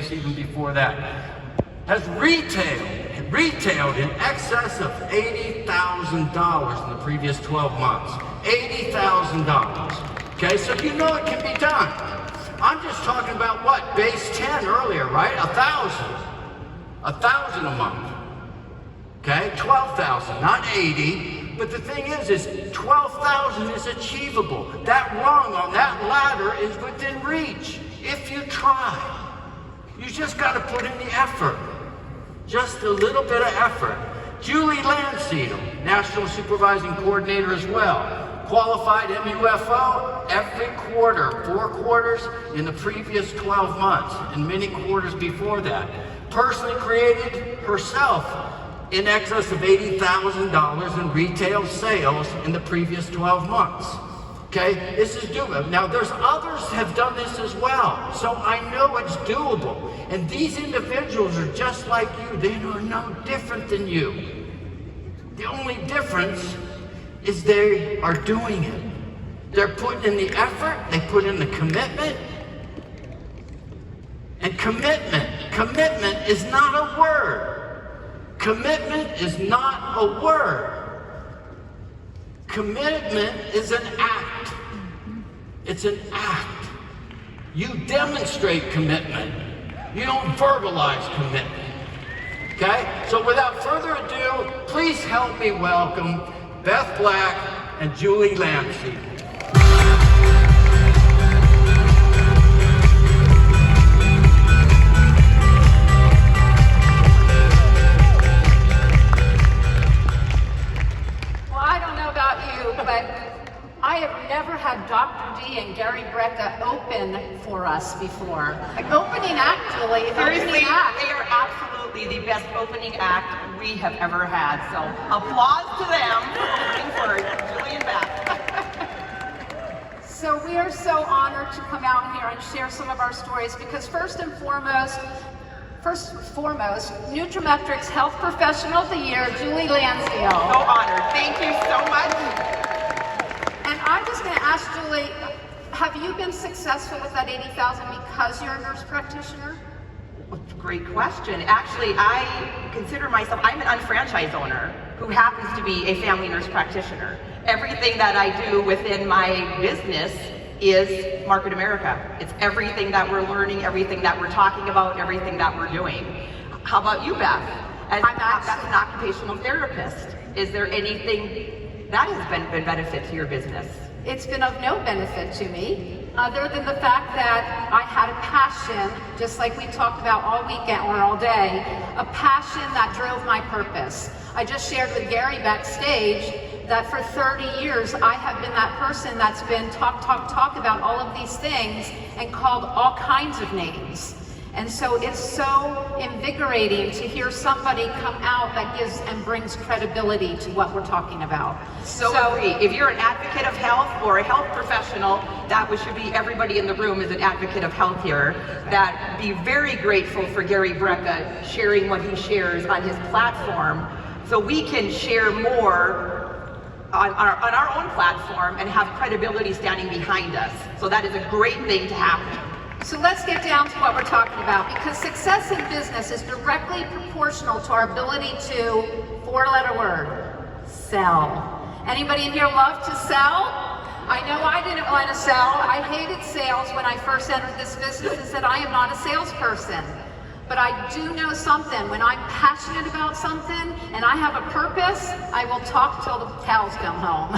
previous, even before that, has retailed in excess of $80,000 in the previous 12 months. $80,000. Okay, so you know it can be done. I'm just talking about what? Base 10 earlier, right? 1,000. 1,000 a month. Okay, 12,000, not 80. But the thing is 12,000 is achievable. That rung on that ladder is within reach if you try. You just got to put in the effort. Just a little bit of effort. Julie Landseedle, National Supervising Coordinator as well. Qualified MUFO every quarter, 4 quarters in the previous 12 months, and many quarters before that. Personally created herself in excess of $80,000 in retail sales in the previous 12 months. Okay, this is doable. Now there's others have done this as well, so I know it's doable. And these individuals are just like you. They are no different than you. The only difference is they are doing it. They're putting in the effort, they put in the commitment. And commitment is not a word. Commitment is not a word. Commitment is an act. It's an act. You demonstrate commitment. You don't verbalize commitment. Okay? So without further ado, please help me welcome Beth Black and Julie Landseedle. I have never had Dr. D and Gary Brecka open for us before. Opening act, Julie. Seriously, they are absolutely the best opening act we have ever had. So applause to them for opening for Julie and Beth. So we are so honored to come out here and share some of our stories because first and foremost, Nutrimetrics Health Professional of the Year, Julie Landseedle. So honored. Thank you so much. And I'm just going to ask Julie, have you been successful with that 80,000 because you're a nurse practitioner? Great question. Actually, I consider myself, I'm an unfranchised owner who happens to be a family nurse practitioner. Everything that I do within my business is Market America. It's everything that we're learning, everything that we're talking about, everything that we're doing. How about you, Beth? As an occupational therapist, is there anything that has been benefit to your business? It's been of no benefit to me, other than the fact that I had a passion, just like we talked about all weekend or all day, a passion that drove my purpose. I just shared with Gary backstage that for 30 years I have been that person that's been talk about all of these things and called all kinds of names. And so it's so invigorating to hear somebody come out that gives and brings credibility to what we're talking about. So agree. If you're an advocate of health or a health professional, that should be everybody in the room is an advocate of health here. That be very grateful for Gary Brecka sharing what he shares on his platform, so we can share more on our own platform and have credibility standing behind us. So that is a great thing to happen. So let's get down to what we're talking about, because success in business is directly proportional to our ability to, 4-letter word, sell. Anybody in here love to sell? I know I didn't want to sell. I hated sales when I first entered this business and said I am not a salesperson. But I do know something. When I'm passionate about something and I have a purpose, I will talk till the cows come home.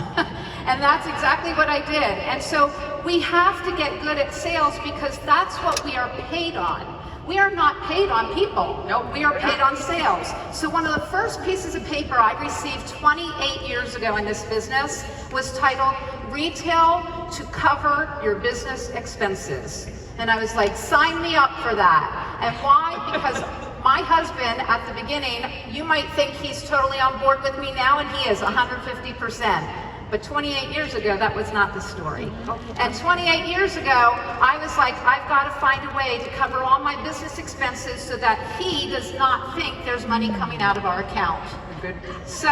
And that's exactly what I did. And so we have to get good at sales because that's what we are paid on. We are not paid on people. Nope, we are paid on sales. So one of the first pieces of paper I received 28 years ago in this business was titled Retail to Cover Your Business Expenses. And I was like, sign me up for that. And why? Because my husband, at the beginning, you might think he's totally on board with me now, and he is 150%. But 28 years ago, that was not the story. And 28 years ago, I was like, I've got to find a way to cover all my business expenses so that he does not think there's money coming out of our account. Good. So,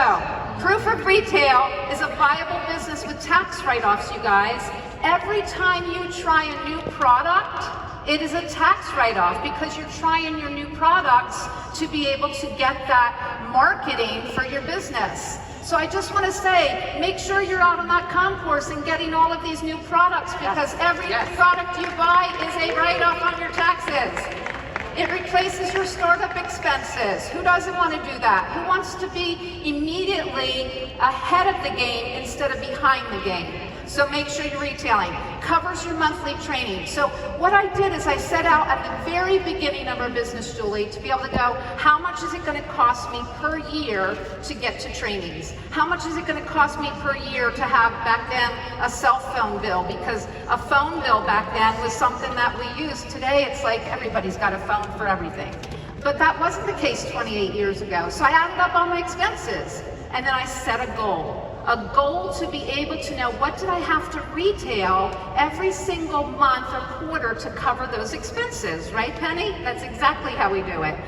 proof of retail is a viable business with tax write-offs, you guys. Every time you try a new product, it is a tax write-off because you're trying your new products to be able to get that marketing for your business. So I just want to say, make sure you're out on that concourse and getting all of these new products, because every product you buy is a write-off on your taxes. It replaces your startup expenses. Who doesn't want to do that? Who wants to be immediately ahead of the game instead of behind the game? So make sure you're retailing. Covers your monthly training. So what I did is I set out at the very beginning of our business, Julie, to be able to go, how much is it going to cost me per year to get to trainings? How much is it going to cost me per year to have, back then, a cell phone bill? Because a phone bill back then was something that we used. Today, it's like everybody's got a phone for everything. But that wasn't the case 28 years ago. So I added up all my expenses, and then I set a goal. A goal to be able to know, what did I have to retail every single month or quarter to cover those expenses, right, Penny? That's exactly how we do it.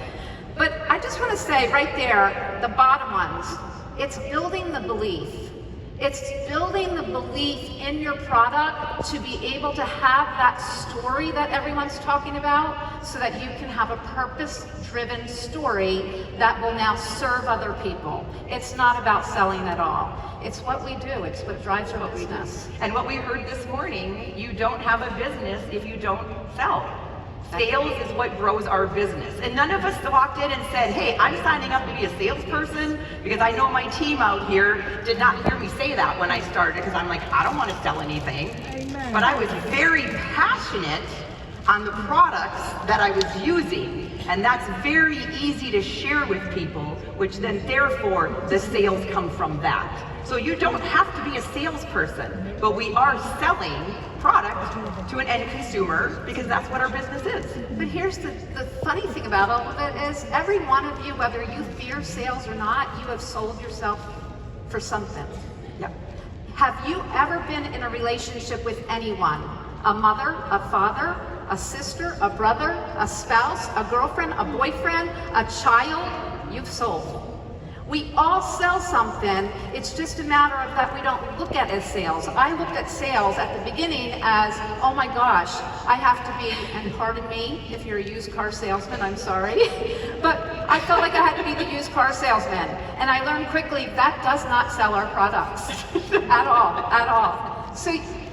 But I just want to say right there, the bottom ones, it's building the belief. It's building the belief in your product to be able to have that story that everyone's talking about, so that you can have a purpose-driven story that will now serve other people. It's not about selling at all. It's what we do. It's what drives our business. And what we heard this morning, you don't have a business if you don't sell. Sales is what grows our business. And none of us walked in and said, hey, I'm signing up to be a salesperson, because I know my team out here did not hear me say that when I started, because I'm like, I don't want to sell anything. Amen. But I was very passionate on the products that I was using. And that's very easy to share with people, which then therefore the sales come from that. So you don't have to be a salesperson, but we are selling product to an end consumer because that's what our business is. But here's the funny thing about all of it is, every one of you, whether you fear sales or not, you have sold yourself for something. Yep. Have you ever been in a relationship with anyone? A mother, a father, a sister, a brother, a spouse, a girlfriend, a boyfriend, a child? You've sold. We all sell something. It's just a matter of that we don't look at it as sales. I looked at sales at the beginning as, oh my gosh, I have to be, and pardon me if you're a used car salesman, I'm sorry, but I felt like I had to be the used car salesman. And I learned quickly that does not sell our products at all, at all. So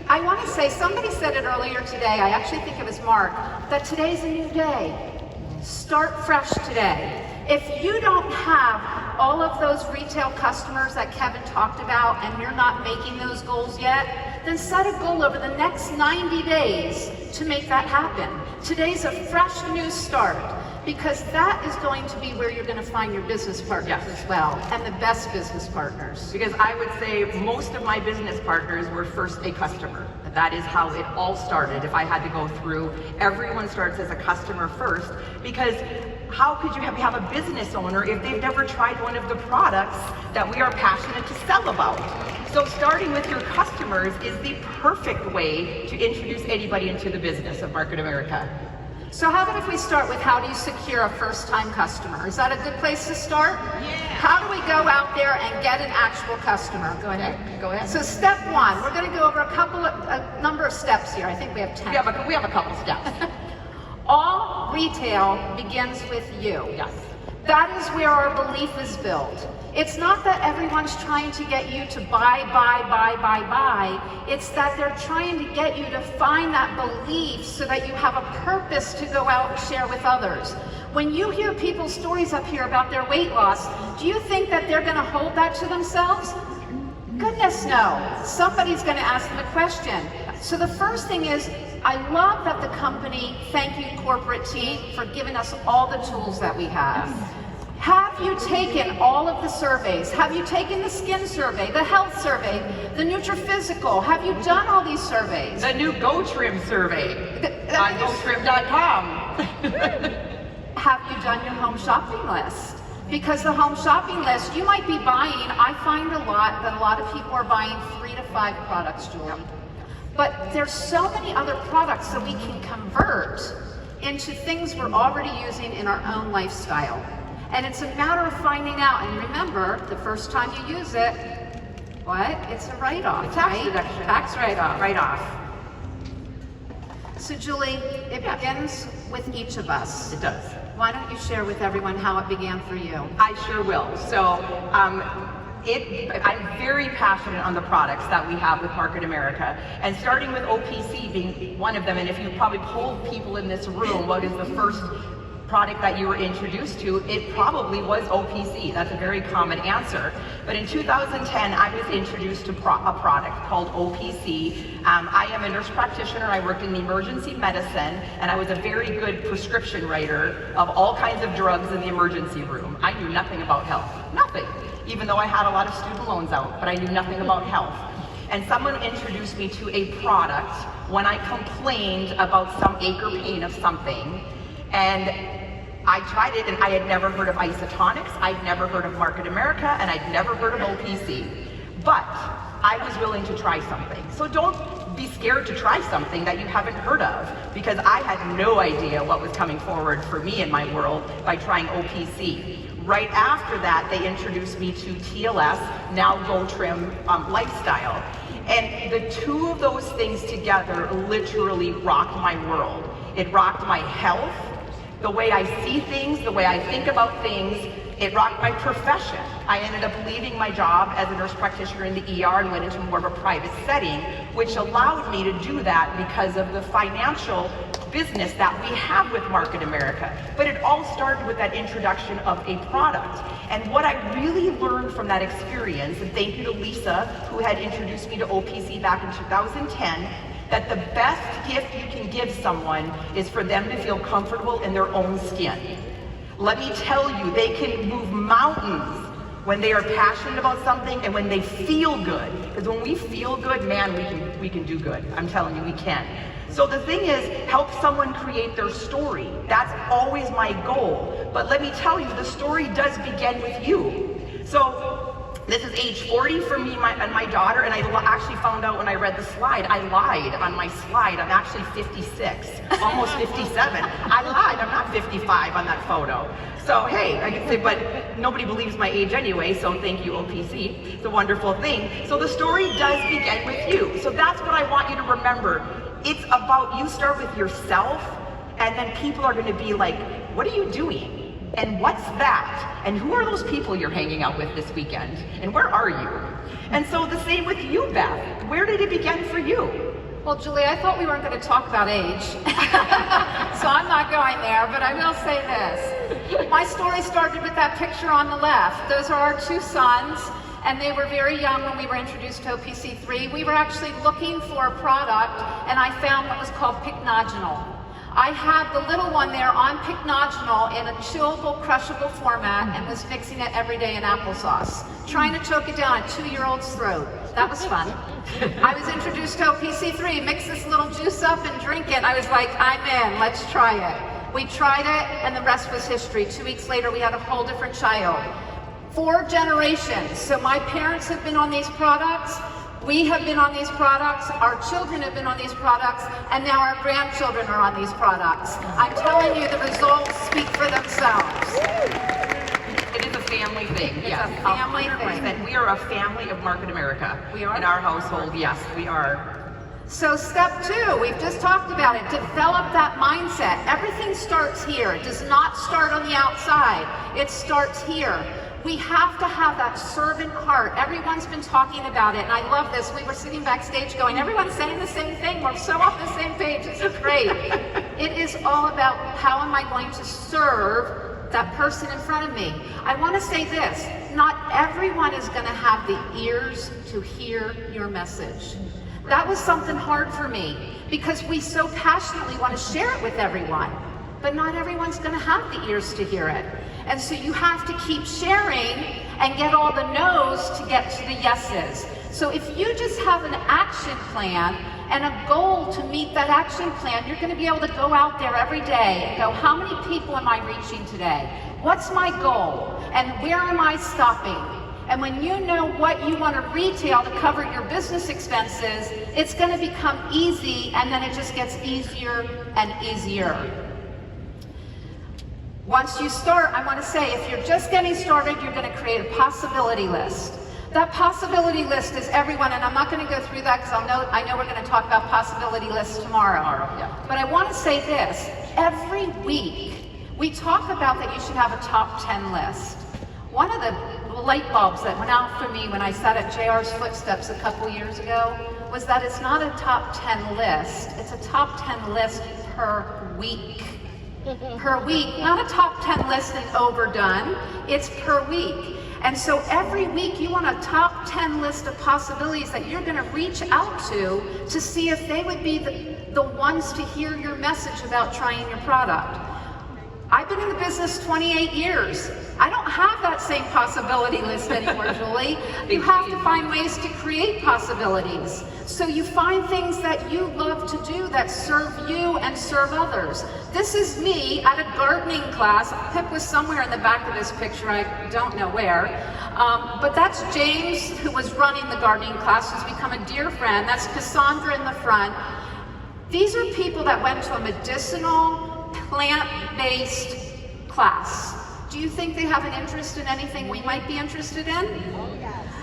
I want to say, somebody said it earlier today, I actually think it was Mark, that today's a new day. Start fresh today. If you don't have all of those retail customers that Kevin talked about and you're not making those goals yet, then set a goal over the next 90 days to make that happen. Today's a fresh new start, because that is going to be where you're going to find your business partners as well, and the best business partners. Because I would say most of my business partners were first a customer. That is how it all started. If I had to go through, everyone starts as a customer first, because how could you have a business owner if they've never tried one of the products that we are passionate to sell about? So starting with your customers is the perfect way to introduce anybody into the business of Market America. So how about if we start with, how do you secure a first-time customer? Is that a good place to start? Yeah. How do we go out there and get an actual customer? Go ahead. Go ahead. So step one, we're going to go over a number of steps here. I think we have 10. We have a couple steps. All retail begins with you. Yes. That is where our belief is built. It's not that everyone's trying to get you to buy. It's that they're trying to get you to find that belief so that you have a purpose to go out and share with others. When you hear people's stories up here about their weight loss, do you think that they're going to hold that to themselves? Goodness no. Somebody's going to ask them a question. So the first thing is, I love that the company, thank you corporate team, for giving us all the tools that we have. Have you taken all of the surveys? Have you taken the skin survey, the health survey, the Nutri-Physical? Have you done all these surveys? The new Go Trim survey on GoTrim.com. Have you done your home shopping list? Because the home shopping list, you might be buying, I find a lot of people are buying 3 to 5 products, Julie. But there's so many other products that we can convert into things we're already using in our own lifestyle. And it's a matter of finding out, and remember, the first time you use it, what? It's a write-off, Tax right? deduction. Tax write-off. Write-off. So Julie, it begins with each of us. It does. Why don't you share with everyone how it began for you? I sure will. So I'm very passionate on the products that we have with Market America, and starting with OPC being one of them. And if you probably polled people in this room, what is the first product that you were introduced to, it probably was OPC. That's a very common answer. But in 2010, I was introduced to a product called OPC. I am a nurse practitioner. I worked in emergency medicine, and I was a very good prescription writer of all kinds of drugs in the emergency room. I knew nothing about health, nothing. Even though I had a lot of student loans out, but I knew nothing about health. And someone introduced me to a product when I complained about some ache or pain of something. And I tried it, and I had never heard of isotonics, I'd never heard of Market America, and I'd never heard of OPC. But I was willing to try something. So don't be scared to try something that you haven't heard of, because I had no idea what was coming forward for me in my world by trying OPC. Right after that, they introduced me to TLS, now Go Trim Lifestyle. And the two of those things together literally rocked my world. It rocked my health, the way I see things, the way I think about things. It rocked my profession. I ended up leaving my job as a nurse practitioner in the ER and went into more of a private setting, which allowed me to do that because of the financial business that we have with Market America. But it all started with that introduction of a product. And what I really learned from that experience, and thank you to Lisa, who had introduced me to OPC back in 2010, that the best gift you can give someone is for them to feel comfortable in their own skin. Let me tell you, they can move mountains when they are passionate about something and when they feel good. Because when we feel good, man, we can do good. I'm telling you, we can. So the thing is, help someone create their story. That's always my goal. But let me tell you, the story does begin with you. So this is age 40 for me and my daughter, and I actually found out when I read the slide, I lied on my slide. I'm actually 56, almost 57. I lied, I'm not 55 on that photo. So hey, I can say, but nobody believes my age anyway, so thank you, OPC. It's a wonderful thing. So the story does begin with you. So that's what I want you to remember. It's about you start with yourself, and then people are gonna be like, what are you doing? And what's that? And who are those people you're hanging out with this weekend? And where are you? And so the same with you, Beth. Where did it begin for you? Well, Julie, I thought we weren't going to talk about age, so I'm not going there, but I will say this. My story started with that picture on the left. Those are our two sons, and they were very young when we were introduced to OPC3. We were actually looking for a product, and I found what was called Pycnogenol. I had the little one there on Pycnogenol in a chewable, crushable format and was mixing it every day in applesauce, trying to choke it down a 2-year-old's throat. That was fun. I was introduced to OPC3, mix this little juice up and drink it. I was like, I'm in, let's try it. We tried it, and the rest was history. 2 weeks later, we had a whole different child. 4 generations. So my parents have been on these products. We have been on these products, our children have been on these products, and now our grandchildren are on these products. I'm telling you, the results speak for themselves. It is a family thing. It's yes, a family 100%. thing. We are a family of Market America. We are? In our household, yes, we are. So step 2, we've just talked about it, develop that mindset. Everything starts here. It does not start on the outside. It starts here. We have to have that servant heart. Everyone's been talking about it, and I love this. We were sitting backstage going, everyone's saying the same thing. We're so on the same page. This is great. It is all about how am I going to serve that person in front of me. I want to say this. Not everyone is going to have the ears to hear your message. That was something hard for me because we so passionately want to share it with everyone, but not everyone's going to have the ears to hear it. And so you have to keep sharing and get all the no's to get to the yeses. So if you just have an action plan and a goal to meet that action plan, you're going to be able to go out there every day and go, how many people am I reaching today? What's my goal? And where am I stopping? And when you know what you want to retail to cover your business expenses, it's going to become easy, and then it just gets easier and easier. Once you start, I want to say, if you're just getting started, you're going to create a possibility list. That possibility list is everyone, and I'm not going to go through that because I know we're going to talk about possibility lists tomorrow. But I want to say this, every week we talk about that you should have a top 10 list. One of the light bulbs that went out for me when I sat at JR's footsteps a couple years ago was that it's not a top 10 list, it's a top 10 list per week. Per week, not a top 10 list and overdone, it's per week. And so every week you want a top 10 list of possibilities that you're going to reach out to see if they would be the ones to hear your message about trying your product. I've been in the business 28 years. I don't have that same possibility list anymore, Julie. You have to find ways to create possibilities. So you find things that you love to do that serve you and serve others. This is me at a gardening class. Pip was somewhere in the back of this picture, I don't know where. But that's James, who was running the gardening class, who's become a dear friend. That's Cassandra in the front. These are people that went to a medicinal, plant-based class. Do you think they have an interest in anything we might be interested in?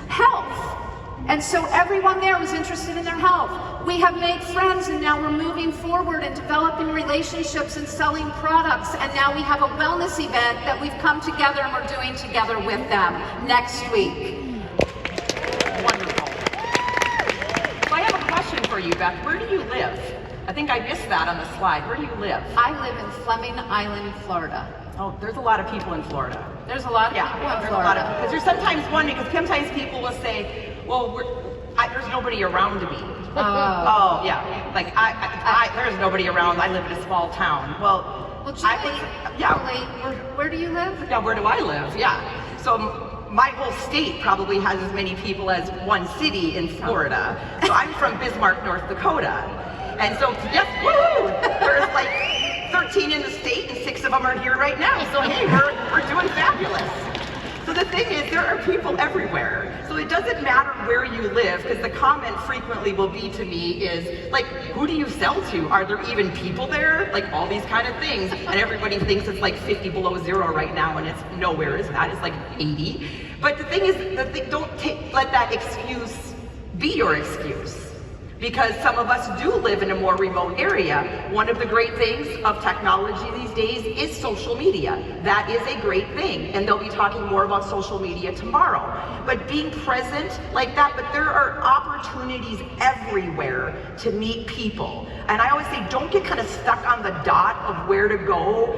Health. And so everyone there was interested in their health. We have made friends, and now we're moving forward and developing relationships and selling products, and now we have a wellness event that we've come together and we're doing together with them next week. Wonderful. So I have a question for you, Beth. Where do you live? I think I missed that on the slide. Where do you live? I live in Fleming Island, Florida. Oh, there's a lot of people in Florida. There's a lot of people in Florida. Because there's sometimes one, because sometimes people will say, well, there's nobody around me. Oh, yeah. Like, there's nobody around. I live in a small town. Well, Julie, Julie, where do you live? Yeah, where do I live? Yeah. So my whole state probably has as many people as one city in Florida. So I'm from Bismarck, North Dakota. And so, yes, woo! There's like 13 in the state and 6 of them are here right now. So hey, we're doing fabulous. So the thing is, there are people everywhere. So it doesn't matter where you live, because the comment frequently will be to me is, like, who do you sell to? Are there even people there? Like all these kind of things. And everybody thinks it's like 50 below zero right now, and it's nowhere is that. It's like 80. But the thing is, don't let that excuse be your excuse. Because some of us do live in a more remote area. One of the great things of technology these days is social media. That is a great thing, and they'll be talking more about social media tomorrow. But being present like that, but there are opportunities everywhere to meet people. And I always say, don't get kind of stuck on the dot of where to go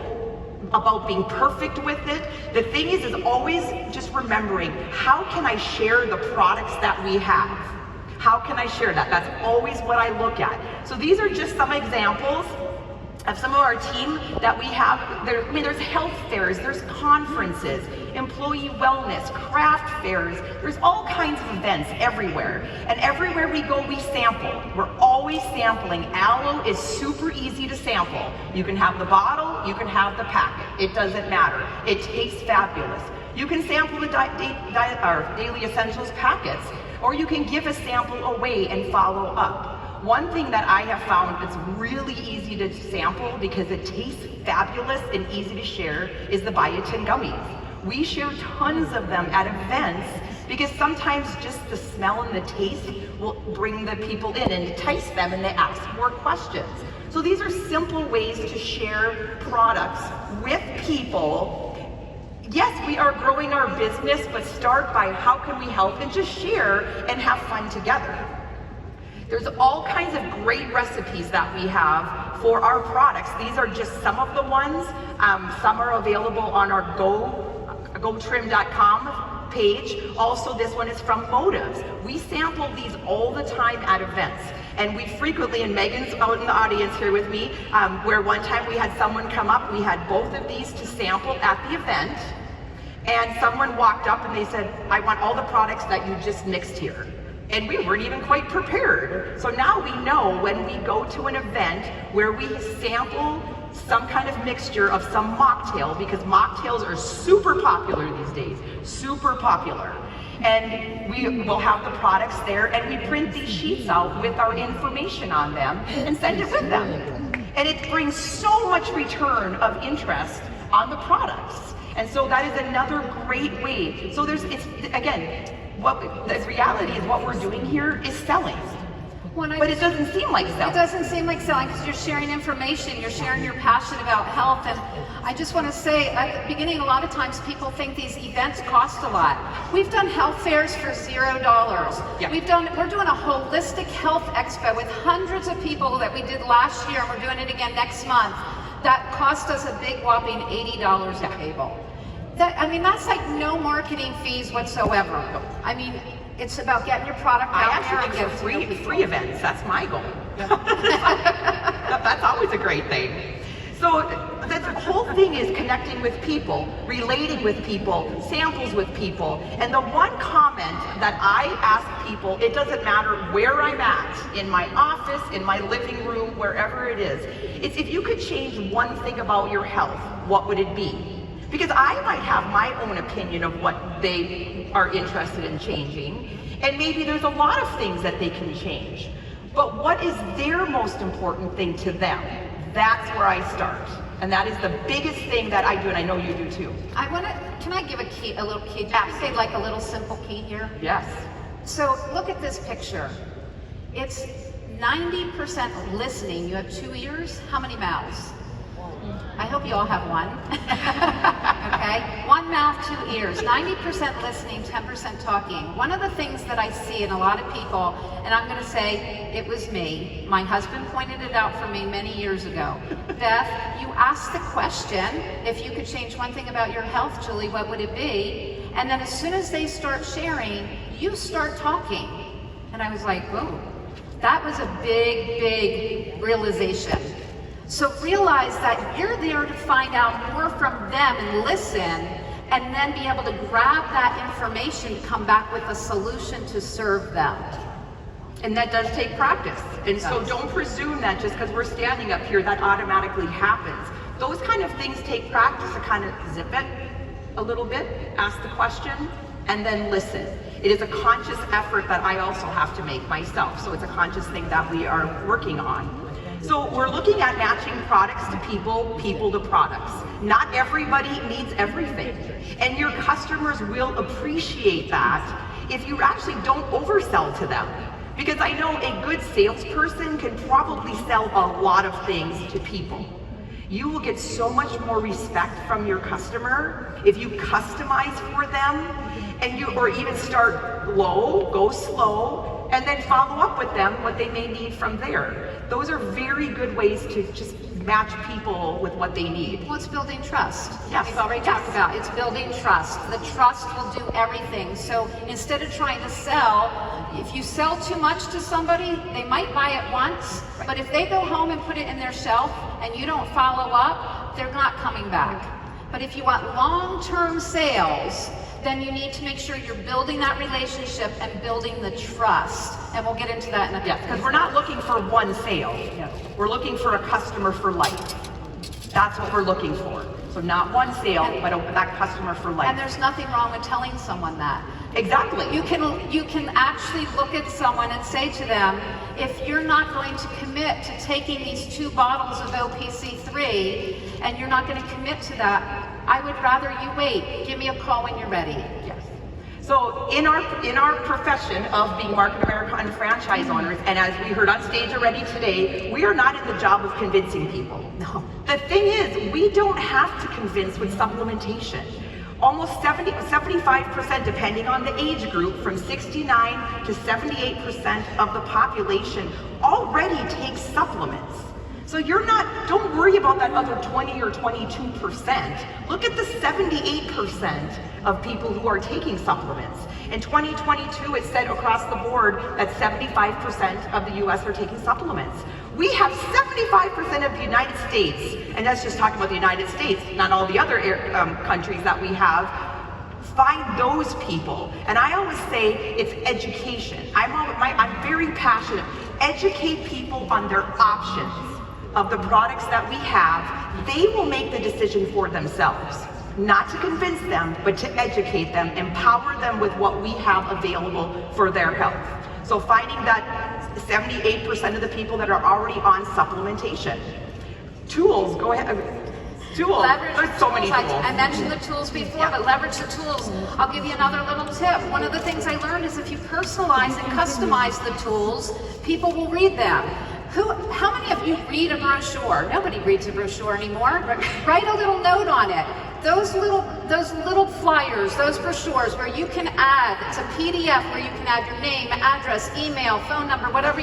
about being perfect with it. The thing is always just remembering, how can I share the products that we have? How can I share that? That's always what I look at. So these are just some examples of some of our team that we have. There's health fairs, there's conferences, employee wellness, craft fairs. There's all kinds of events everywhere. And everywhere we go, we sample. We're always sampling. Aloe is super easy to sample. You can have the bottle, you can have the packet. It doesn't matter. It tastes fabulous. You can sample the Daily Essentials packets, or you can give a sample away and follow up. One thing that I have found that's really easy to sample because it tastes fabulous and easy to share is the biotin gummies. We share tons of them at events because sometimes just the smell and the taste will bring the people in and entice them, and they ask more questions. So these are simple ways to share products with people. Yes, we are growing our business, but start by how can we help and just share and have fun together. There's all kinds of great recipes that we have for our products. These are just some of the ones. Some are available on our gotrim.com page. Also, this one is from Motives. We sample these all the time at events. And we frequently, and Megan's out in the audience here with me, where one time we had someone come up, we had both of these to sample at the event, and someone walked up and they said, I want all the products that you just mixed here. And we weren't even quite prepared. So now we know when we go to an event where we sample some kind of mixture of some mocktail, because mocktails are super popular these days, super popular. And we will have the products there, and we print these sheets out with our information on them and send it with them. And it brings so much return of interest on the products. And so that is another great way. So again, the reality is what we're doing here is selling. But it doesn't seem like selling. It doesn't seem like selling because you're sharing information, you're sharing your passion about health. And I just want to say, at the beginning, a lot of times people think these events cost a lot. We've done health fairs for $0. Yeah. We're doing a holistic health expo with hundreds of people that we did last year, and we're doing it again next month. That cost us a big whopping $80 a table. That's like no marketing fees whatsoever. I mean, it's about getting your product out there and getting free events. That's my goal. That's always a great thing. So the whole thing is connecting with people, relating with people, samples with people. And the one comment that I ask people, it doesn't matter where I'm at, in my office, in my living room, wherever it is, it's if you could change one thing about your health, what would it be? Because I might have my own opinion of what they are interested in changing, and maybe there's a lot of things that they can change. But what is their most important thing to them? That's where I start. And that is the biggest thing that I do, and I know you do too. Can I give a little key? Just say like a little simple key here? Yes. So look at this picture. It's 90% listening. You have 2 ears. How many mouths? I hope you all have one. Okay? 1 mouth, 2 ears. 90% listening, 10% talking. One of the things that I see in a lot of people, and I'm going to say it was me. My husband pointed it out for me many years ago. Beth, you asked the question, if you could change one thing about your health, Julie, what would it be? And then as soon as they start sharing, you start talking. And I was like, whoa, that was a big, big realization. So realize that you're there to find out more from them and listen, and then be able to grab that information, come back with a solution to serve them. And that does take practice. And so don't presume that just because we're standing up here, that automatically happens. Those kind of things take practice to kind of zip it a little bit, ask the question, and then listen. It is a conscious effort that I also have to make myself. So it's a conscious thing that we are working on. So we're looking at matching products to people, people to products. Not everybody needs everything. And your customers will appreciate that if you actually don't oversell to them. Because I know a good salesperson can probably sell a lot of things to people. You will get so much more respect from your customer if you customize for them, or even start low, go slow, and then follow up with them what they may need from there. Those are very good ways to just match people with what they need. Well, it's building trust. Yes. We've already talked about it's building trust. The trust will do everything. So instead of trying to sell, if you sell too much to somebody, they might buy it once, but if they go home and put it in their shelf and you don't follow up, they're not coming back. But if you want long-term sales, then you need to make sure you're building that relationship and building the trust. And we'll get into that in a bit. Because we're not looking for one sale. No. We're looking for a customer for life. That's what we're looking for. So not one sale, but that customer for life. And there's nothing wrong with telling someone that. Exactly. You can actually look at someone and say to them, if you're not going to commit to taking these 2 bottles of OPC3 and you're not going to commit to that, I would rather you wait. Give me a call when you're ready. Yes. So in our profession of being Market America and franchise owners, and as we heard on stage already today, we are not in the job of convincing people. No. The thing is, we don't have to convince with supplementation. Almost 75%, depending on the age group, from 69 to 78% of the population already takes supplements. So don't worry about that other 20 or 22%. Look at the 78% of people who are taking supplements. In 2022, it said across the board that 75% of the US are taking supplements. We have 75% of the United States, and that's just talking about the United States, not all the other countries that we have. Find those people. And I always say it's education. I'm very passionate. Educate people on their options of the products that we have. They will make the decision for themselves. Not to convince them, but to educate them, empower them with what we have available for their health. So finding that 78% of the people that are already on supplementation. Tools, go ahead. Tools. Leverage There's the so many tools. tools. I mentioned the tools before, Yeah. but leverage the tools. I'll give you another little tip. One of the things I learned is if you personalize and customize the tools, people will read them. How many of you read a brochure? Nobody reads a brochure anymore. Write a little note on it. Those little flyers, those brochures where you can add, it's a PDF where you can add your name, address, email, phone number, whatever.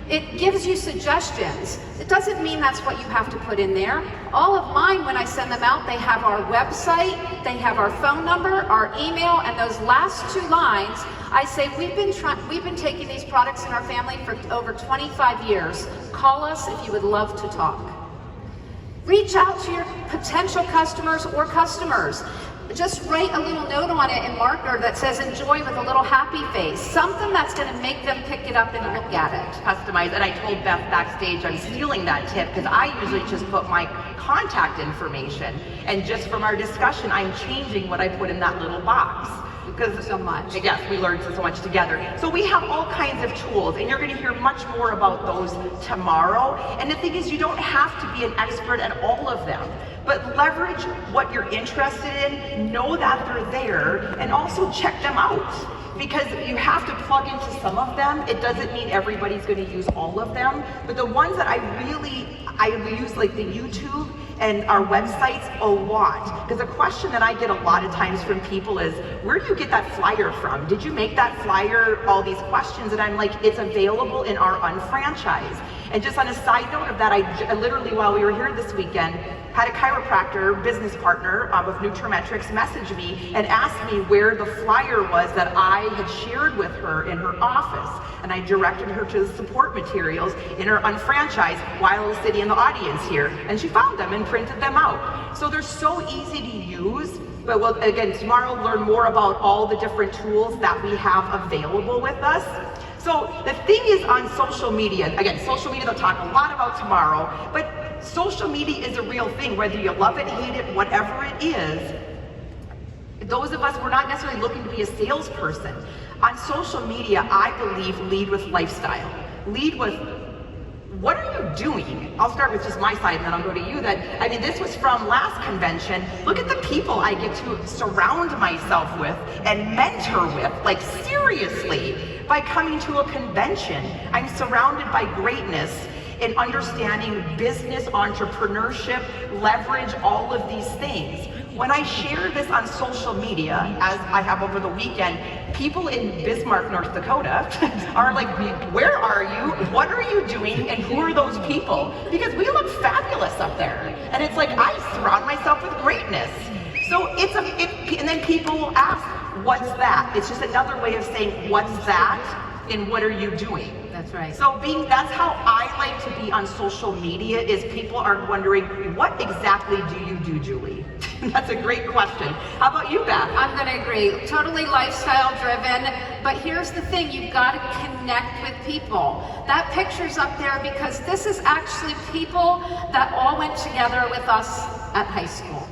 It gives you suggestions. It doesn't mean that's what you have to put in there. All of mine, when I send them out, they have our website, they have our phone number, our email, and those last 2 lines, I say, we've been taking these products in our family for over 25 years. Call us if you would love to talk. Reach out to your potential customers or customers. Just write a little note on it in marker that says enjoy with a little happy face. Something that's going to make them pick it up and look at it. Customize, and I told Beth backstage I'm stealing that tip because I usually just put my contact information, and just from our discussion I'm changing what I put in that little box. Because so much. Yes, we learned so much together. So we have all kinds of tools, and you're going to hear much more about those tomorrow. And the thing is, you don't have to be an expert at all of them, but leverage what you're interested in, know that they're there, and also check them out. Because you have to plug into some of them. It doesn't mean everybody's going to use all of them, but the ones that I use, like the YouTube and our websites, a lot. Because a question that I get a lot of times from people is, where do you get that flyer from? Did you make that flyer? All these questions, and I'm like, it's available in our unfranchise. And just on a side note of that, I literally, while we were here this weekend, had a chiropractor, business partner of Nutrimetrics, message me and asked me where the flyer was that I had shared with her in her office. And I directed her to the support materials in her unfranchise while I was sitting in the audience here. And she found them and printed them out. So they're so easy to use. But we'll, again, tomorrow learn more about all the different tools that we have available with us. So the thing is, on social media, again, social media they'll talk a lot about tomorrow, but social media is a real thing, whether you love it, hate it, whatever it is. Those of us, we're not necessarily looking to be a salesperson. On social media, I believe, lead with lifestyle. Lead with, what are you doing? I'll start with just my side and then I'll go to you. I mean, this was from last convention. Look at the people I get to surround myself with and mentor with, like seriously. By coming to a convention, I'm surrounded by greatness in understanding business, entrepreneurship, leverage, all of these things. When I share this on social media, as I have over the weekend, people in Bismarck, North Dakota are like, where are you? What are you doing? And who are those people? Because we look fabulous up there. And it's like, I surround myself with greatness. So and then people will ask, what's that? It's just another way of saying, what's that? And what are you doing? That's right. So that's how I like to be on social media, is people are wondering, what exactly do you do, Julie? That's a great question. How about you, Beth? I'm going to agree. Totally lifestyle driven. But here's the thing, you've got to connect with people. That picture's up there because this is actually people that all went together with us at high school.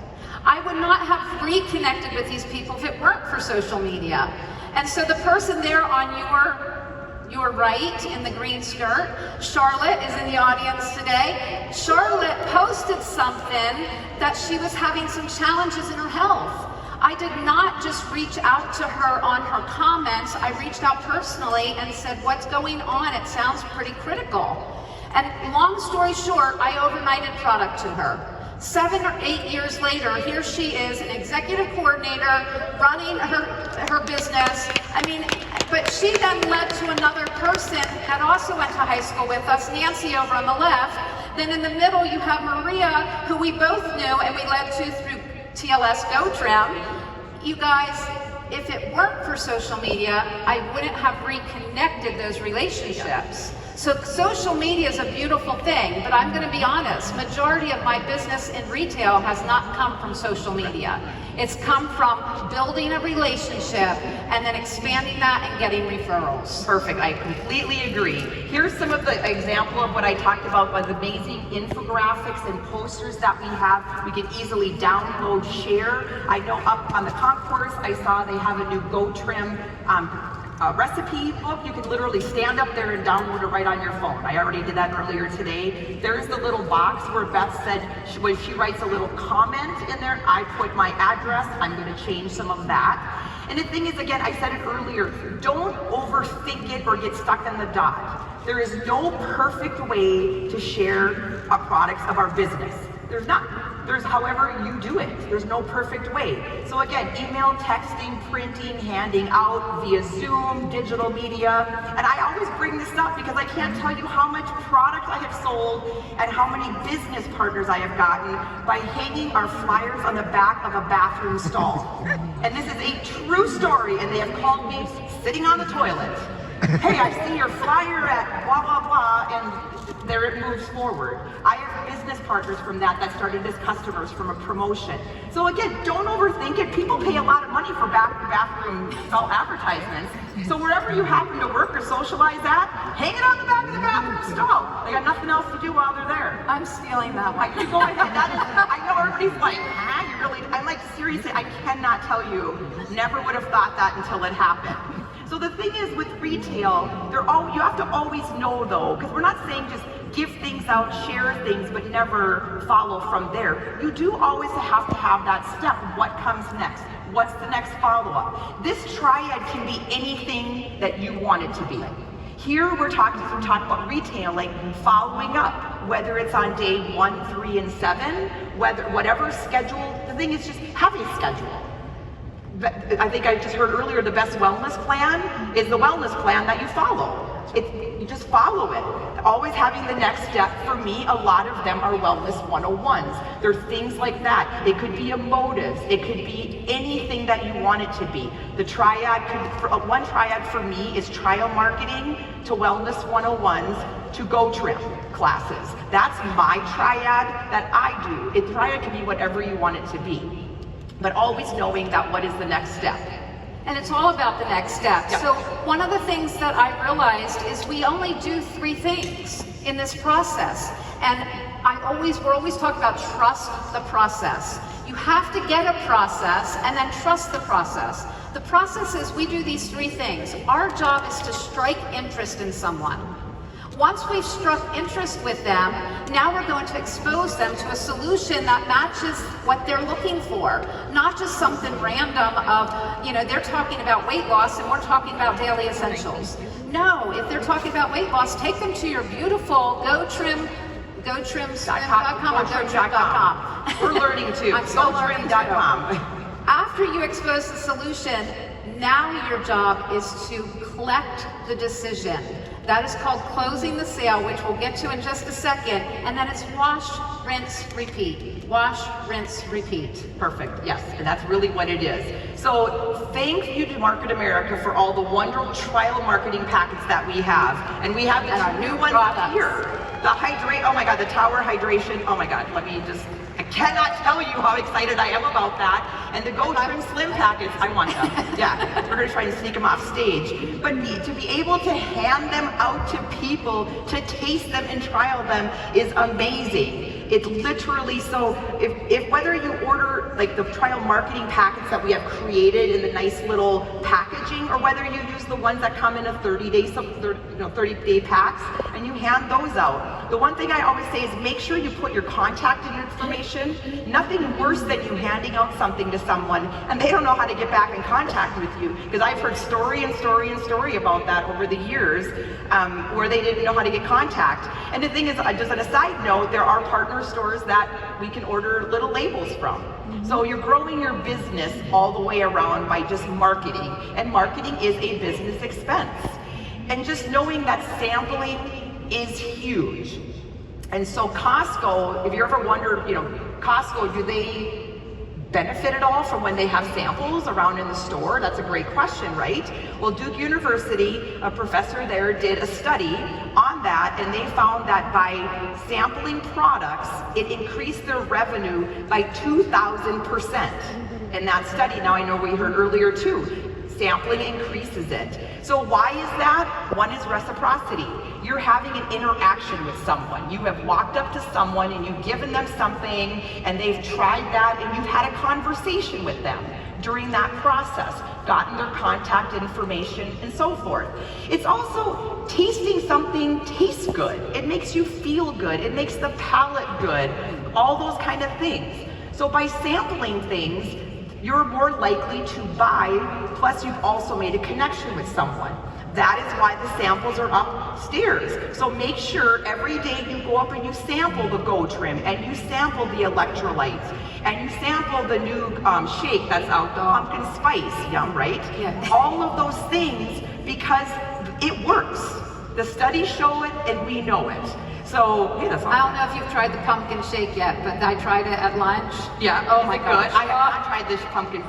I would not have reconnected with these people if it weren't for social media. And so the person there on your right in the green skirt, Charlotte, is in the audience today. Charlotte posted something that she was having some challenges in her health. I did not just reach out to her on her comments. I reached out personally and said, what's going on? It sounds pretty critical. And long story short, I overnighted product to her. 7 or 8 years later, here she is, an executive coordinator, running her business. I mean, but she then led to another person that also went to high school with us, Nancy over on the left. Then in the middle, you have Maria, who we both knew and we led to through TLS Go Trim. You guys, if it weren't for social media, I wouldn't have reconnected those relationships. So social media is a beautiful thing, but I'm going to be honest, majority of my business in retail has not come from social media. It's come from building a relationship and then expanding that and getting referrals. Perfect, I completely agree. Here's some of the example of what I talked about, with amazing infographics and posters that we have. We can easily download, share. I know up on the concourse, I saw they have a new Go Trim recipe book. You can literally stand up there and download it right on your phone. I already did that earlier today. There's the little box where Beth said when she writes a little comment in there, I put my address. I'm going to change some of that. And the thing is, again, I said it earlier, don't overthink it or get stuck in the dot. There is no perfect way to share a products of our business. There's not. There's however you do it. There's no perfect way. So again, email, texting, printing, handing out via Zoom, digital media. And I always bring this up because I can't tell you how much product I have sold and how many business partners I have gotten by hanging our flyers on the back of a bathroom stall. And this is a true story, and they have called me sitting on the toilet. Hey, I see your flyer at blah, blah, blah, and there it moves forward. I have business partners from that started as customers from a promotion. So again, don't overthink it. People pay a lot of money for bathroom advertisements. So wherever you happen to work or socialize at, hang it on the back of the bathroom stall. They got nothing else to do while they're there. I'm stealing that one. You go ahead. That is, I know everybody's like, you really, I'm like, seriously, I cannot tell you. Never would have thought that until it happened. So the thing is with retail, you have to always know though, because we're not saying just give things out, share things, but never follow from there. You do always have to have that step. What comes next? What's the next follow-up? This triad can be anything that you want it to be. Here we're talking about retail, like following up, whether it's on day 1, 3, and 7, whatever schedule. The thing is just have a schedule. I think I just heard earlier, the best wellness plan is the wellness plan that you follow. You just follow it. Always having the next step. For me, a lot of them are wellness 101s. There's things like that. It could be emotives. It could be anything that you want it to be. The triad, one triad for me is trial marketing to wellness 101s to Go Trim classes. That's my triad that I do. A triad can be whatever you want it to be. But always knowing that what is the next step. And it's all about the next step. Yep. So one of the things that I realized is we only do 3 things in this process. And we're always talking about trust the process. You have to get a process and then trust the process. The process is we do these 3 things. Our job is to strike interest in someone. Once we've struck interest with them, now we're going to expose them to a solution that matches what they're looking for. Not just something random of, they're talking about weight loss and we're talking about daily essentials. No, if they're talking about weight loss, take them to your beautiful GoTrimSlim.com or GoTrim.com. We're learning too. GoTrim.com. After you expose the solution, now your job is to collect the decision. That is called closing the sale, which we'll get to in just a second. And then it's wash, rinse, repeat. Wash, rinse, repeat. Perfect, yes, and that's really what it is. So thank you to Market America for all the wonderful trial marketing packets that we have. And we have our new ones here. The oh my God, the Tower Hydration, oh my God, I cannot tell you how excited I am about that. And the Go Trim Slim packets, I want them. Yeah, we're gonna try and sneak them off stage. But to be able to hand them out to people, to taste them and trial them is amazing. It's literally so, if whether you order like the trial marketing packets that we have created in the nice little packaging, or whether you use the ones that come in a 30-day packs, and you hand those out. The one thing I always say is make sure you put your contact information. Nothing worse than you handing out something to someone and they don't know how to get back in contact with you. Because I've heard story about that over the years where they didn't know how to get contact. And the thing is, just on a side note, there are partner stores that we can order little labels from. So you're growing your business all the way around by just marketing. And marketing is a business expense. And just knowing that sampling is huge. And so Costco, if you ever wondered, Costco, do they benefit at all from when they have samples around in the store? That's a great question, right? Well, Duke University, a professor there did a study on that, and they found that by sampling products, it increased their revenue by 2,000% in that study. Now, I know we heard earlier too, Sampling increases it. So why is that? One is reciprocity. You're having an interaction with someone. You have walked up to someone and you've given them something and they've tried that and you've had a conversation with them during that process, gotten their contact information and so forth. It's also tasting something tastes good. It makes you feel good. It makes the palate good. All those kind of things. So by sampling things, you're more likely to buy, plus you've also made a connection with someone. That is why the samples are upstairs. So make sure every day you go up and you sample the Go Trim, and you sample the electrolytes, and you sample the new shake that's out, the pumpkin spice, yum, right? Yeah. All of those things, because it works. The studies show it, and we know it. So, hey, that's all. I don't know if you've tried the pumpkin shake yet, but I tried it at lunch. Yeah. Oh my gosh. I have not tried this pumpkin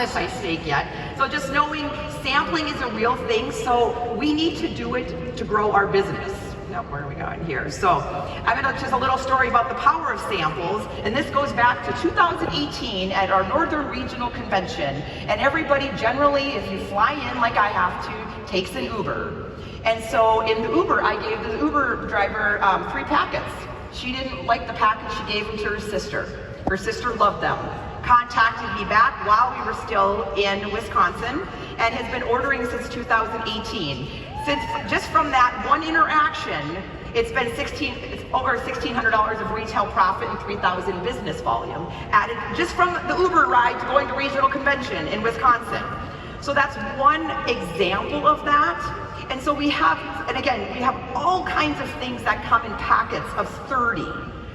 spice shake yet. So just knowing sampling is a real thing, so we need to do it to grow our business. Now, where are we going here? So I'm going to just a little story about the power of samples, and this goes back to 2018 at our Northern Regional Convention. And everybody generally, if you fly in like I have to, takes an Uber. And so in the Uber, I gave the Uber driver 3 packets. She didn't like the package, she gave them to her sister. Her sister loved them. Contacted me back while we were still in Wisconsin and has been ordering since 2018. Since just from that one interaction, it's been over $1,600 of retail profit and 3,000 business volume added just from the Uber ride to going to regional convention in Wisconsin. So that's one example of that. And so we have, and again, we have all kinds of things that come in packets of 30.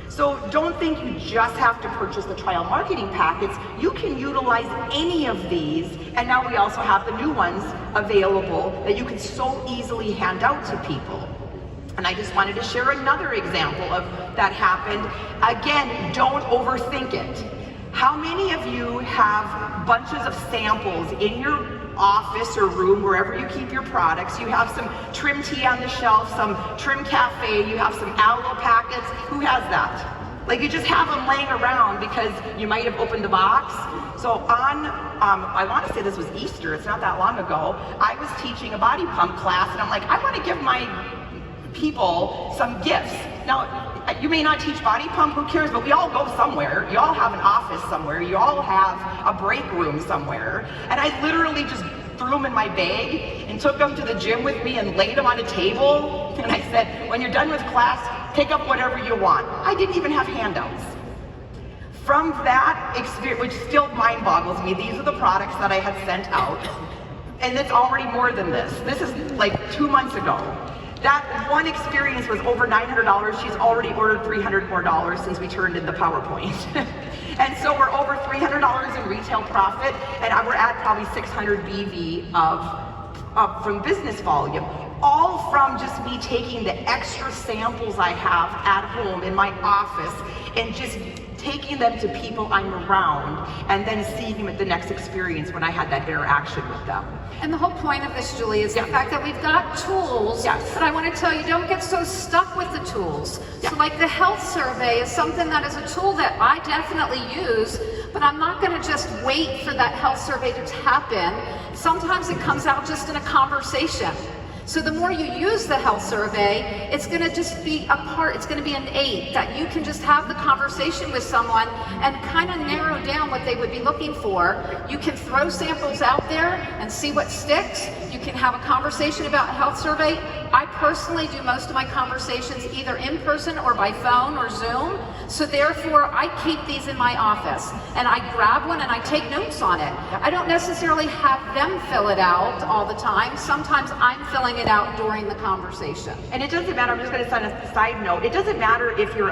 So don't think you just have to purchase the trial marketing packets. You can utilize any of these, and now we also have the new ones available that you can so easily hand out to people. And I just wanted to share another example of that happened. Again, don't overthink it. How many of you have bunches of samples in your office or room, wherever you keep your products? You have some trim tea on the shelf, some trim cafe, you have some aloe packets. Who has that? Like, you just have them laying around because you might have opened the box. So on, I want to say this was Easter, it's not that long ago, I was teaching a body pump class and I'm like, I want to give my people some gifts. Now, you may not teach body pump, who cares, but we all go somewhere. You all have an office somewhere. You all have a break room somewhere. And I literally just threw them in my bag and took them to the gym with me and laid them on a table. And I said, when you're done with class, pick up whatever you want. I didn't even have handouts. From that experience, which still mind boggles me, these are the products that I had sent out. And it's already more than this. This is like 2 months ago. That one experience was over $900. She's already ordered $300 more since we turned in the PowerPoint. And so we're over $300 in retail profit, and we're at probably 600 BV from business volume. All from just me taking the extra samples I have at home in my office and just taking them to people I'm around and then seeing them at the next experience when I had that interaction with them. And the whole point of this, Julie, is the fact that we've got tools, but I want to tell you, don't get so stuck with the tools. So like the health survey is something that is a tool that I definitely use, but I'm not going to just wait for that health survey to happen. Sometimes it comes out just in a conversation. So the more you use the health survey, it's going to just be a part, it's going to be an aid that you can just have the conversation with someone and kind of narrow down what they would be looking for. You can throw samples out there and see what sticks. You can have a conversation about a health survey. I personally do most of my conversations either in person or by phone or Zoom. So therefore, I keep these in my office and I grab one and I take notes on it. I don't necessarily have them fill it out all the time. Sometimes I'm filling it out during the conversation. And it doesn't matter, I'm just going to send a side note, it doesn't matter if you're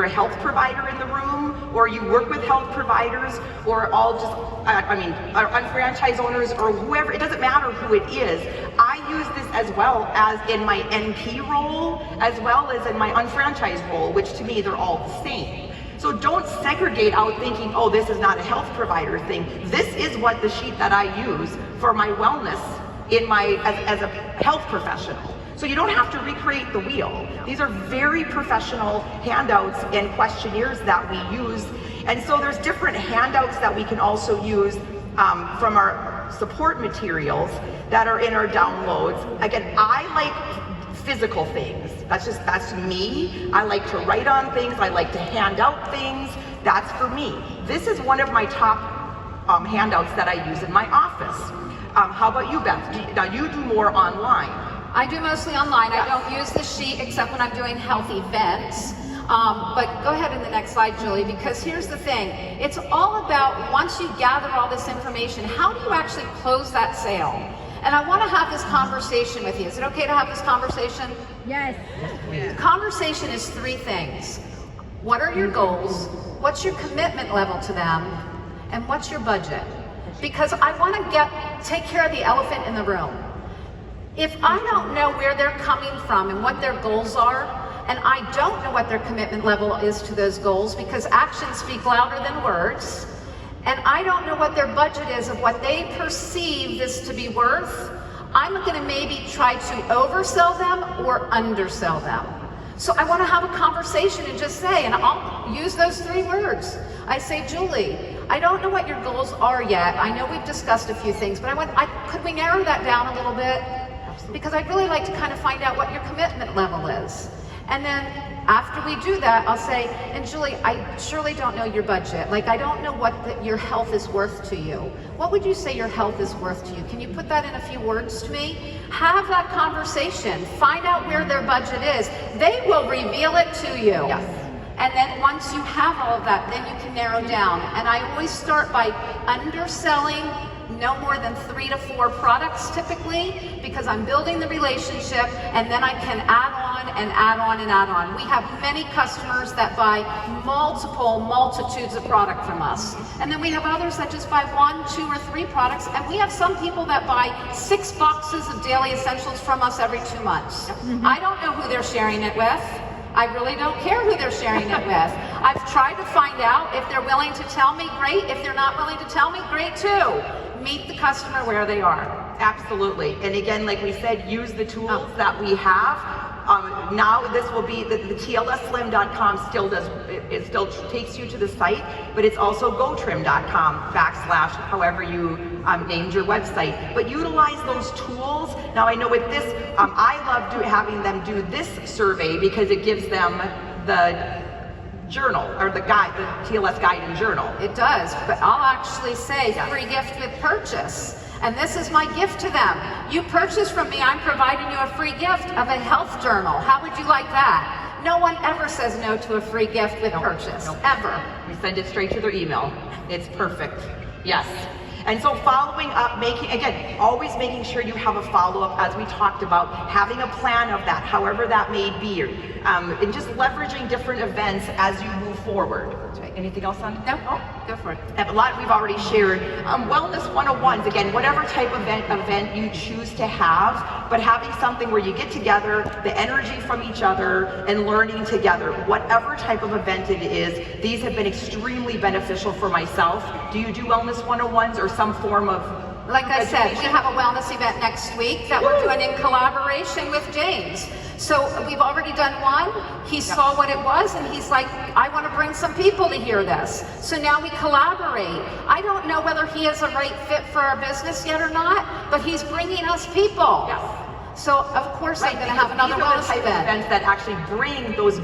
a health provider in the room, or you work with health providers, or all just, unfranchised owners, or whoever, it doesn't matter who it is. I use this as well as in my NP role, as well as in my unfranchised role, which to me, they're all the same. So don't segregate out thinking, oh, this is not a health provider thing. This is what the sheet that I use for my wellness as a health professional. So you don't have to recreate the wheel. These are very professional handouts and questionnaires that we use. And so there's different handouts that we can also use from our support materials that are in our downloads. Again, I like physical things. That's me. I like to write on things. I like to hand out things. That's for me. This is one of my top handouts that I use in my office. How about you, Beth? Now you do more online. I do mostly online. I don't use the sheet except when I'm doing health events. But go ahead in the next slide, Julie, because here's the thing. It's all about, once you gather all this information, how do you actually close that sale? And I want to have this conversation with you. Is it okay to have this conversation? Yes. Conversation is three things. What are your goals? What's your commitment level to them? And what's your budget? Because I want to take care of the elephant in the room. If I don't know where they're coming from and what their goals are, and I don't know what their commitment level is to those goals, because actions speak louder than words, and I don't know what their budget is of what they perceive this to be worth, I'm going to maybe try to oversell them or undersell them. So I want to have a conversation and just say, and I'll use those three words. I say, Julie, I don't know what your goals are yet. I know we've discussed a few things, but could we narrow that down a little bit? Because I'd really like to kind of find out what your commitment level is. And then after we do that, I'll say, and Julie, I surely don't know your budget. Like, I don't know what your health is worth to you. What would you say your health is worth to you? Can you put that in a few words to me? Have that conversation. Find out where their budget is. They will reveal it to you. Yes. And then once you have all of that, then you can narrow down. And I always start by underselling no more than 3 to 4 products typically, because I'm building the relationship, and then I can add on and add on and add on. We have many customers that buy multitudes of product from us. And then we have others that just buy 1, 2, or 3 products, and we have some people that buy 6 boxes of daily essentials from us every 2 months. I don't know who they're sharing it with. I really don't care who they're sharing it with. I've tried to find out. If they're willing to tell me, great. If they're not willing to tell me, great too. Meet the customer where they are. Absolutely. And again, like we said, use the tools that we have. Now this will be, the tlsslim.com still takes you to the site, but it's also gotrim.com / however you named your website. But utilize those tools. Now I know with this, I love having them do this survey because it gives them the journal, or the guide, the TLS guide and journal. It does, but I'll actually say free gift with purchase. And this is my gift to them. You purchase from me, I'm providing you a free gift of a health journal. How would you like that? No one ever says no to a free gift with purchase, ever. We send it straight to their email. It's perfect. Yes. And so following up, always making sure you have a follow-up, as we talked about, having a plan of that, however that may be, and just leveraging different events as you move forward. Anything else on? No, go for it. A lot we've already shared. Wellness 101s, again, whatever type of event you choose to have, but having something where you get together, the energy from each other, and learning together. Whatever type of event it is, these have been extremely beneficial for myself. Do you do Wellness 101s or some form of Like I said, we have a wellness event next week that we're doing in collaboration with James. So we've already done one. He saw what it was and he's like, I want to bring some people to hear this. So now we collaborate. I don't know whether he is a right fit for our business yet or not, but he's bringing us people. Yes. So of course I'm going to have another wellness event. Events that actually bring those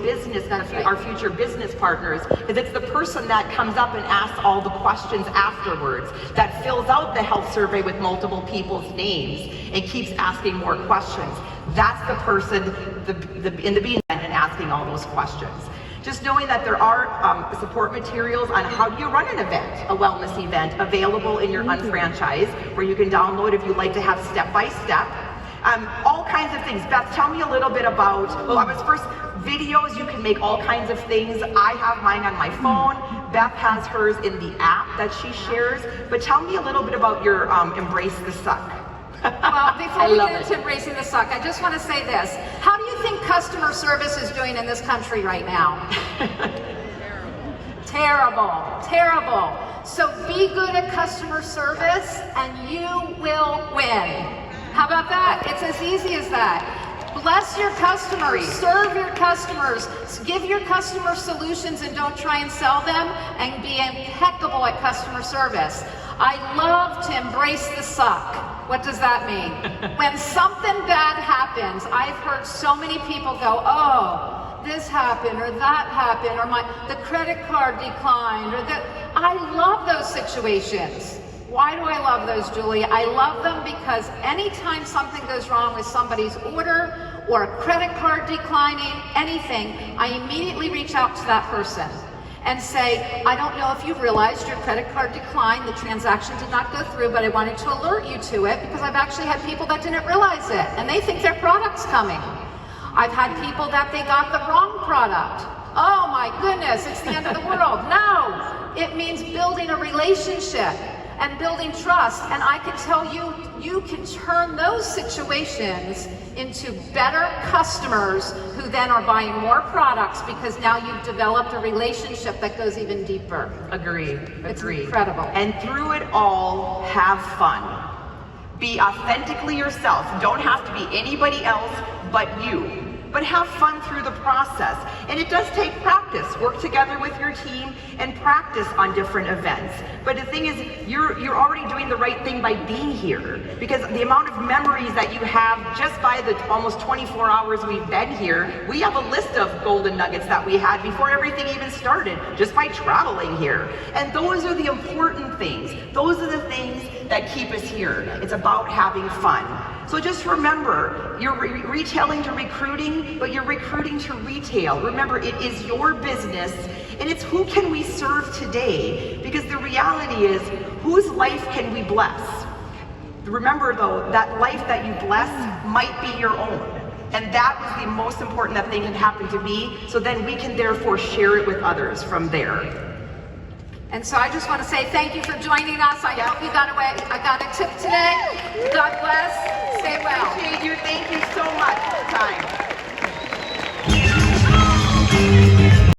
our future business partners. Is it's the person that comes up and asks all the questions afterwards, that fills out the health survey with multiple people's names and keeps asking more questions. That's the person in the being and asking all those questions. Just knowing that there are support materials on how do you run an event, a wellness event, available in your unfranchise, where you can download if you'd like to have step-by-step. All kinds of things. Beth, tell me a little bit about, videos, you can make all kinds of things. I have mine on my phone. Beth has hers in the app that she shares. But tell me a little bit about your Embrace the Suck. Well, before we get into embracing the suck, I just want to say this. How do you think customer service is doing in this country right now? Terrible, terrible. So be good at customer service and you will win. How about that? It's as easy as that. Bless your customers, serve your customers, give your customers solutions and don't try and sell them, and be impeccable at customer service. I love to embrace the suck. What does that mean? When something bad happens, I've heard so many people go, oh, this happened or that happened, or the credit card declined, or that. I love those situations. Why do I love those, Julie? I love them because anytime something goes wrong with somebody's order or a credit card declining, anything, I immediately reach out to that person and say, I don't know if you realized your credit card declined, the transaction did not go through, but I wanted to alert you to it because I've actually had people that didn't realize it and they think their product's coming. I've had people that they got the wrong product. Oh my goodness, it's the end of the world. No, it means building a relationship and building trust. And I can tell you, you can turn those situations into better customers who then are buying more products because now you've developed a relationship that goes even deeper. Agree. It's incredible. And through it all, have fun. Be authentically yourself. Don't have to be anybody else but you. But have fun through the process. And it does take practice. Work together with your team and practice on different events. But the thing is, you're already doing the right thing by being here. Because the amount of memories that you have just by the almost 24 hours we've been here, we have a list of golden nuggets that we had before everything even started, just by traveling here. And those are the important things. Those are the things that keep us here. It's about having fun. So just remember, you're retailing to recruiting, but you're recruiting to retail. Remember, it is your business, and it's who can we serve today? Because the reality is, whose life can we bless? Remember though, that life that you bless might be your own. And that is the most important that thing can happen to me, so then we can therefore share it with others from there. And so I just want to say thank you for joining us. I hope you got a tip today. God bless.